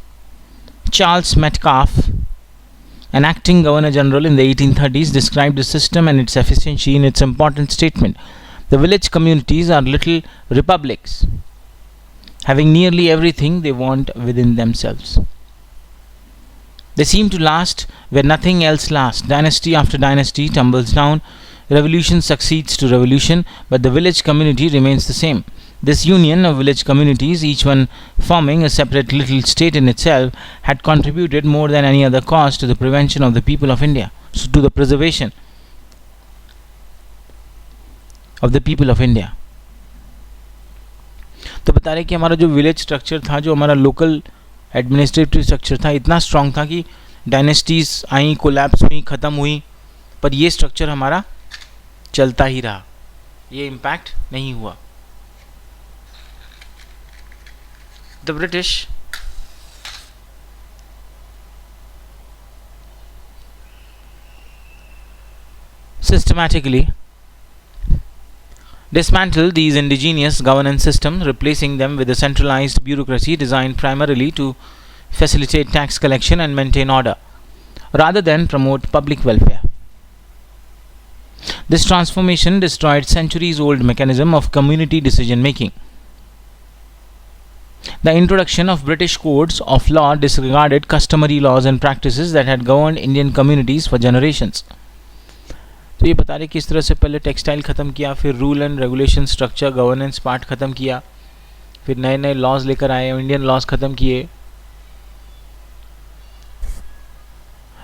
Charles Metcalfe, an acting Governor General in the 1830s, described the system and its efficiency in its important statement. The village communities are little republics, having nearly everything they want within themselves. They seem to last where nothing else lasts. Dynasty after dynasty tumbles down, revolution succeeds to revolution, but the village community remains the same. This union of village communities, each one forming a separate little state in itself, had contributed more than any other cause to the prevention of the people of India, so to the preservation of the people of India. तो बता रहे कि हमारा जो village structure था, जो हमारा local administrative structure था, इतना स्ट्रॉन्ग था कि डायनेस्टीज़ आई, कोलैप्स हुई, ख़त्म हुई, पर ये स्ट्रक्चर हमारा चलता ही रहा, ये इम्पैक्ट नहीं हुआ. The British systematically dismantled these indigenous governance systems, replacing them with a centralized bureaucracy designed primarily to facilitate tax collection and maintain order. rather than promote public welfare. This transformation destroyed centuries-old mechanism of community decision-making. The introduction of British codes of law disregarded customary laws and practices that had governed Indian communities for generations. तो ये बता रहे किस तरह से पहले textile ख़त्म किया, फिर rule and regulation structure governance part ख़त्म किया, फिर नए नए लॉज लेकर आए, इंडियन लॉज ख़त्म किए.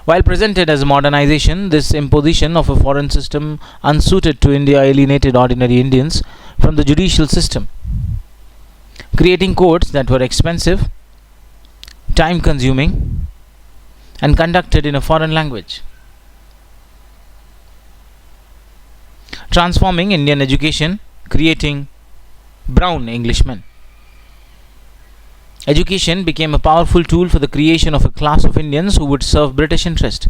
While presented as modernization, this imposition of a foreign system unsuited to India alienated ordinary Indians from the judicial system, creating courts that were expensive, time-consuming, and conducted in a foreign language. Transforming Indian education, creating brown Englishmen. Education became a powerful tool for the creation of a class of Indians who would serve British interest.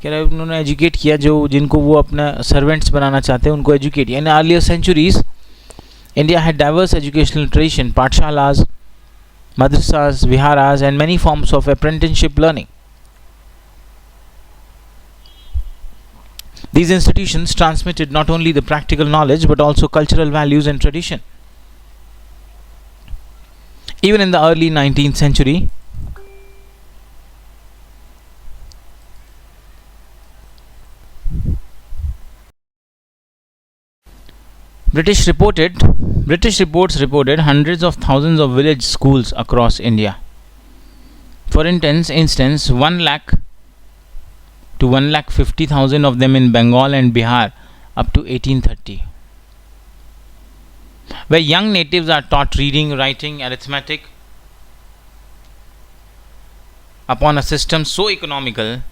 कह रहे उन्होंने educate किया जो जिनको वो अपना servants बनाना चाहते हैं उनको एजुकेट किया. In earlier centuries, India had diverse educational tradition, pathshalas, madrasas, viharas, and many forms of apprenticeship learning. These institutions transmitted not only the practical knowledge but also cultural values and tradition. Even in the early 19th century, British reports reported hundreds of thousands of village schools across India. For instance, 1 lakh to 1,50,000 of them in Bengal and Bihar up to 1830, where young natives are taught reading, writing, arithmetic upon a system so economical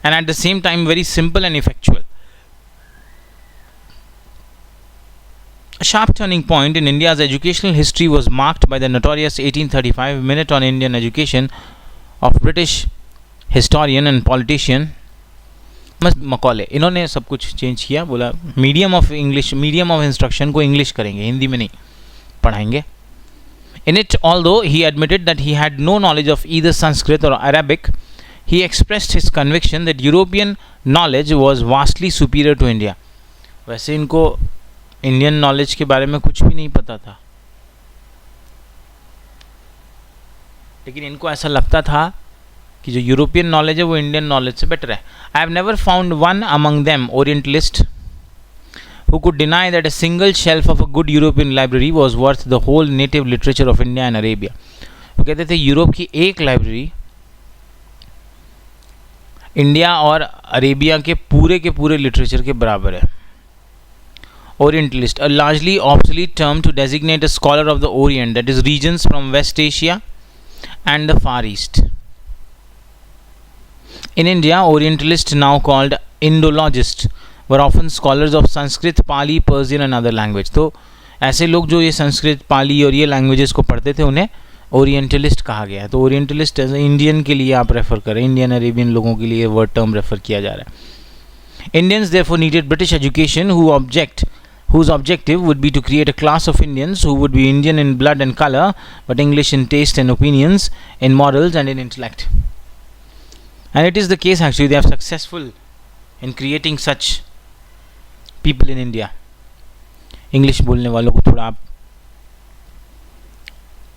and at the same time very simple and effectual. A sharp turning point in India's educational history was marked by the notorious 1835 Minute on Indian Education of British historian and politician Macaulay. इन्होंने सब कुछ change किया, बोला medium of instruction को English करेंगे, हिंदी में नहीं पढ़ाएंगे. In it, although he admitted that he had no knowledge of either Sanskrit or Arabic, he expressed his conviction that European knowledge was vastly superior to India. वैसे इनको Indian knowledge के बारे में कुछ भी नहीं पता था, लेकिन इनको ऐसा लगता था कि जो यूरोपियन नॉलेज है वो इंडियन नॉलेज से बेटर है. I have never found one among them orientalist who could deny that a single shelf of a good European library was worth the whole native literature of India and Arabia. वो कहते थे Europe की एक library India और Arabia के पूरे literature के बराबर है. Orientalist, a largely obsolete term to designate a scholar of the Orient, that is regions from West Asia and the Far East. In India, Orientalists, now called Indologists, were often scholars of Sanskrit, Pali, Persian and other language. तो ऐसे लोग जो ये संस्कृत, पाली और ये languages को पढ़ते थे उन्हें ओरिएंटलिस्ट कहा गया है. तो ओरिएंटलिस्ट एज इंडियन के लिए आप रेफर करें, इंडियन अरेबियन लोगों के लिए वर्ड टर्म रेफर किया जा रहा है. Indians therefore needed British education whose objective would be to create a class of Indians who would be Indian in blood and color, but English in taste and opinions, in morals and in intellect. And it is the case actually, they are successful in creating such people in India. English बोलने वालों को थोड़ा आप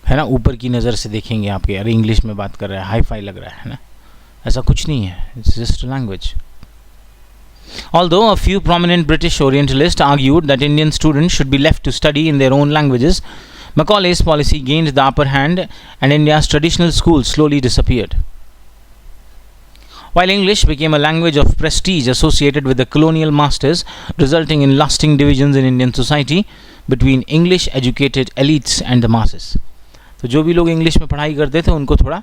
है ना ऊपर की नज़र से देखेंगे आपके, अरे इंग्लिश में बात कर रहा है, हाई फाई लग रहा है ना. ऐसा कुछ नहीं है, it's just language. Although a few prominent British Orientalists argued that Indian students should be left to study in their own languages, Macaulay's policy gained the upper hand and India's traditional schools slowly disappeared. While English became a language of prestige associated with the colonial masters, resulting in lasting divisions in Indian society between English-educated elites and the masses. तो जो भी लोग English में पढ़ाई करते थे उनको थोड़ा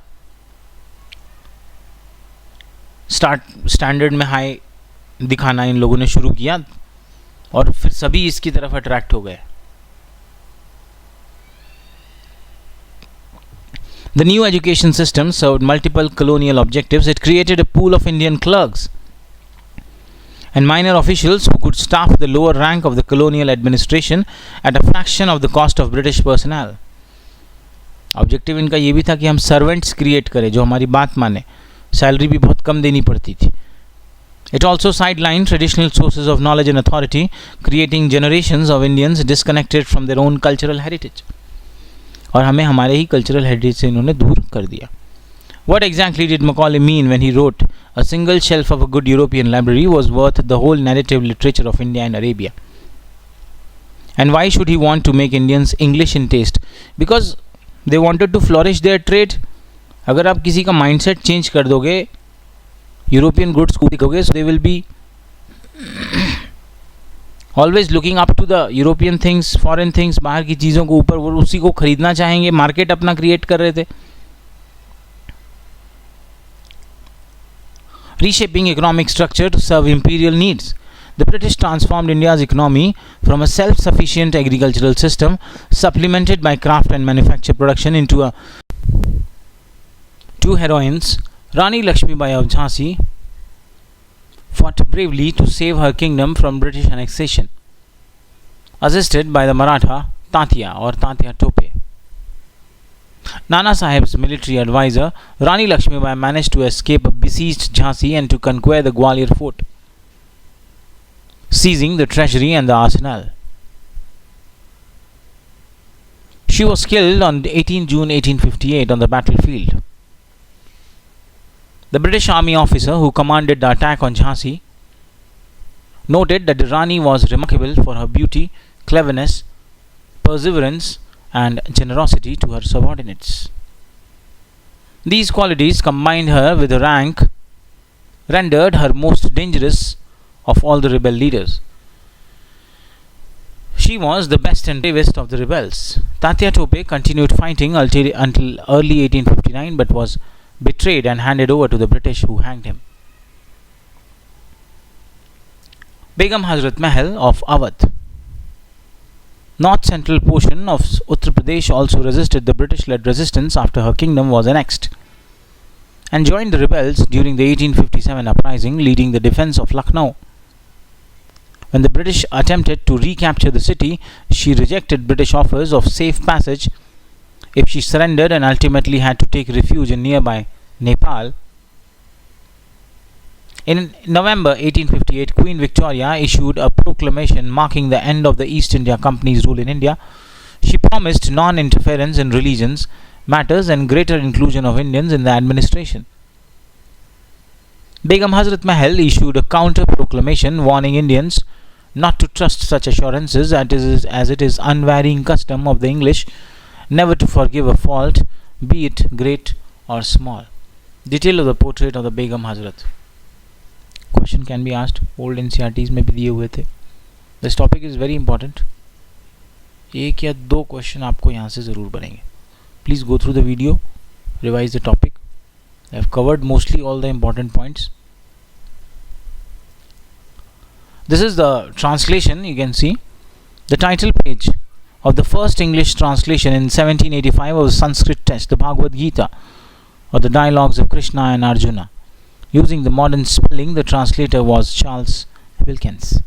स्टैंडर्ड में हाई दिखाना इन लोगों ने शुरू किया और फिर सभी इसकी तरफ अट्रैक्ट हो गए. The new education system served multiple colonial objectives. It created a pool of Indian clerks and minor officials who could staff the lower rank of the colonial administration at a fraction of the cost of British personnel. Objective इनका ये भी था कि हम servants create करें जो हमारी बात माने, सैलरी भी बहुत कम देनी पड़ती थी. It also sidelined traditional sources of knowledge and authority, creating generations of Indians disconnected from their own cultural heritage. और हमें हमारे ही cultural heritage से इन्होंने दूर कर दिया. What exactly did Macaulay mean when he wrote, "A single shelf of a good European library was worth the whole narrative literature of India and Arabia"? And why should he want to make Indians English in taste? Because they wanted to flourish their trade. अगर आप किसी का mindset change कर दोगे, European goods को देखोगे, so they will be always looking up to the European things, foreign things, बाहर की चीज़ों को ऊपर वो उसी को खरीदना चाहेंगे. मार्केट अपना क्रिएट कर रहे थे. Reshaping economic structure to serve imperial needs. The British transformed India's economy from a self-sufficient agricultural system supplemented by craft and manufacture production into a two heroines. Rani Lakshmibai of Jhansi fought bravely to save her kingdom from British annexation, assisted by the Maratha Tatia or Tatia Tope. Nana Sahib's military advisor Rani Lakshmibai managed to escape a besieged Jhansi and to conquer the Gwalior fort, seizing the treasury and the arsenal. She was killed on 18 June 1858 on the battlefield. The British army officer who commanded the attack on Jhansi noted that the Rani was remarkable for her beauty, cleverness, perseverance, and generosity to her subordinates. These qualities, combined her with a rank, rendered her most dangerous of all the rebel leaders. She was the best and bravest of the rebels. Tatia Tope continued fighting until early 1859 but was betrayed and handed over to the British, who hanged him. Begum Hazrat Mahal of Awadh. North central portion of Uttar Pradesh also resisted the British-led resistance after her kingdom was annexed, and joined the rebels during the 1857 uprising, leading the defense of Lucknow. When the British attempted to recapture the city, she rejected British offers of safe passage if she surrendered and ultimately had to take refuge in nearby Nepal. In November 1858, Queen Victoria issued a proclamation marking the end of the East India Company's rule in India. She promised non-interference in religions matters and greater inclusion of Indians in the administration. Begum Hazrat Mahal issued a counter-proclamation warning Indians not to trust such assurances, as it is unvarying custom of the English never to forgive a fault, be it great or small. Detail of the portrait of the Begum Hazrat. Question can be asked. Old NCRTs में भी दिए हुए थे. This topic is very important. एक या दो question आपको यहाँ से ज़रूर बनेंगे. Please go through the video, revise the topic. I have covered mostly all the important points. This is the translation. You can see the title page of the first English translation in 1785 of the Sanskrit text, the Bhagavad Gita, or the dialogues of Krishna and Arjuna. Using the modern spelling, the translator was Charles Wilkins.